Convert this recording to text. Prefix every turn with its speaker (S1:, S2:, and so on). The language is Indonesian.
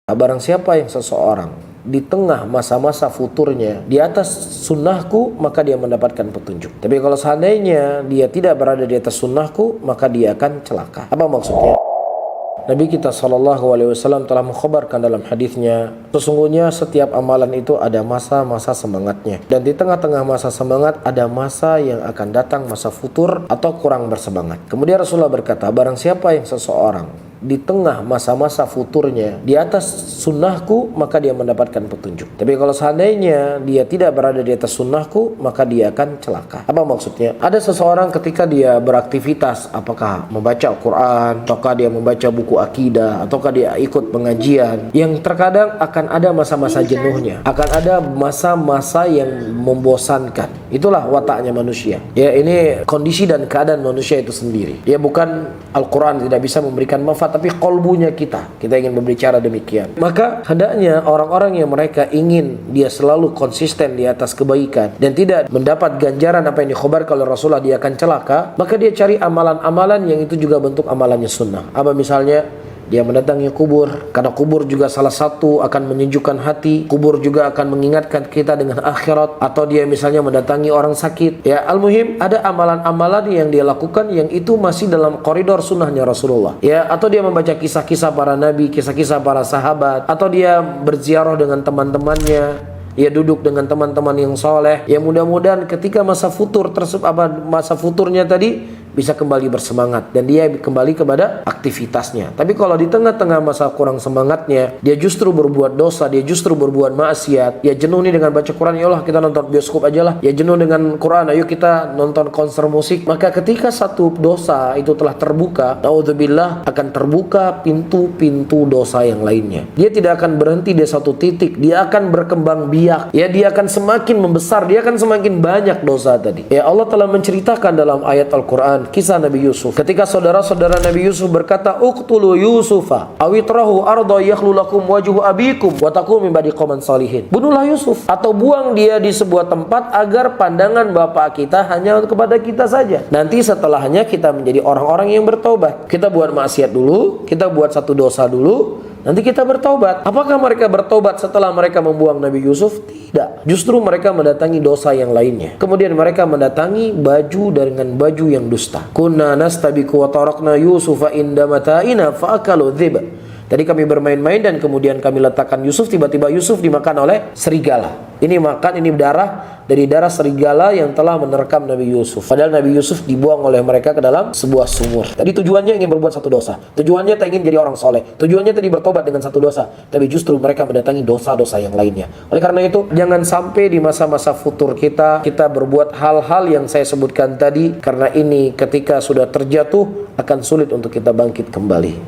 S1: Barang siapa yang seseorang di tengah masa-masa futurnya di atas sunnahku, maka dia mendapatkan petunjuk. Tapi kalau seandainya dia tidak berada di atas sunnahku, maka dia akan celaka. Apa maksudnya? Nabi kita SAW telah mengkhabarkan dalam hadisnya, sesungguhnya setiap amalan itu ada masa-masa semangatnya, dan di tengah-tengah masa semangat ada masa yang akan datang masa futur atau kurang bersemangat. Kemudian Rasulullah berkata, barang siapa yang seseorang di tengah masa-masa futurnya di atas sunnahku, maka dia mendapatkan petunjuk. Tapi kalau seandainya dia tidak berada di atas sunnahku, maka dia akan celaka. Apa maksudnya? Ada seseorang ketika dia beraktivitas, apakah membaca Al-Quran, ataukah dia membaca buku akidah, ataukah dia ikut pengajian, yang terkadang akan ada masa-masa jenuhnya, akan ada masa-masa yang membosankan. Itulah wataknya manusia. Ya, ini kondisi dan keadaan manusia itu sendiri. Ya, bukan Al-Quran tidak bisa memberikan manfaat, tapi kolbunya kita ingin berbicara demikian. Maka hendaknya orang-orang yang mereka ingin dia selalu konsisten di atas kebaikan dan tidak mendapat ganjaran apa yang dikhabarkan oleh Rasulullah, dia akan celaka, maka dia cari amalan-amalan yang itu juga bentuk amalannya sunnah. Apa misalnya? Dia mendatangi kubur, karena kubur juga salah satu akan menyejukkan hati. Kubur juga akan mengingatkan kita dengan akhirat. Atau dia misalnya mendatangi orang sakit. Ya, al-muhim ada amalan-amalan yang dia lakukan yang itu masih dalam koridor sunnahnya Rasulullah. Ya, atau dia membaca kisah-kisah para nabi, kisah-kisah para sahabat, atau dia berziarah dengan teman-temannya. Ia duduk dengan teman-teman yang soleh. Ya, mudah-mudahan ketika masa futurnya tadi bisa kembali bersemangat dan dia kembali kepada aktivitasnya. Tapi kalau di tengah-tengah masa kurang semangatnya, dia justru berbuat dosa, dia justru berbuat maksiat, ya jenuh nih dengan baca Quran, ya Allah kita nonton bioskop aja lah. Ya jenuh dengan Quran, ayo kita nonton konser musik. Maka ketika satu dosa itu telah terbuka, naudzubillah, akan terbuka pintu-pintu dosa yang lainnya. Dia tidak akan berhenti di satu titik, dia akan berkembang biak. Ya, dia akan semakin membesar, dia akan semakin banyak dosa tadi. Ya, Allah telah menceritakan dalam ayat Al-Quran kisah Nabi Yusuf. Ketika saudara-saudara Nabi Yusuf berkata, "Uqtulu Yusufa awitrahu arda yakhlu lakum wajhu abikum wa takunu min ba'di qauman salihin." Bunuhlah Yusuf atau buang dia di sebuah tempat agar pandangan bapak kita hanya kepada kita saja. Nanti setelahnya kita menjadi orang-orang yang bertobat. Kita buat maksiat dulu, kita buat satu dosa dulu, nanti kita bertobat. Apakah mereka bertobat setelah mereka membuang Nabi Yusuf? Tidak. Justru mereka mendatangi dosa yang lainnya. Kemudian mereka mendatangi dengan baju yang dusta. Kunna nastabiqu wa tarakna Yusufa inda mata'ina fa'akalu dhiba. Tadi kami bermain-main dan kemudian kami letakkan Yusuf, tiba-tiba Yusuf dimakan oleh serigala. Ini darah dari darah serigala yang telah menerkam Nabi Yusuf. Padahal Nabi Yusuf dibuang oleh mereka ke dalam sebuah sumur. Tadi tujuannya ingin berbuat satu dosa. Tujuannya tak ingin jadi orang soleh. Tujuannya tadi bertobat dengan satu dosa. Tapi justru mereka mendatangi dosa-dosa yang lainnya. Oleh karena itu, jangan sampai di masa-masa futur kita berbuat hal-hal yang saya sebutkan tadi. Karena ini ketika sudah terjatuh akan sulit untuk kita bangkit kembali.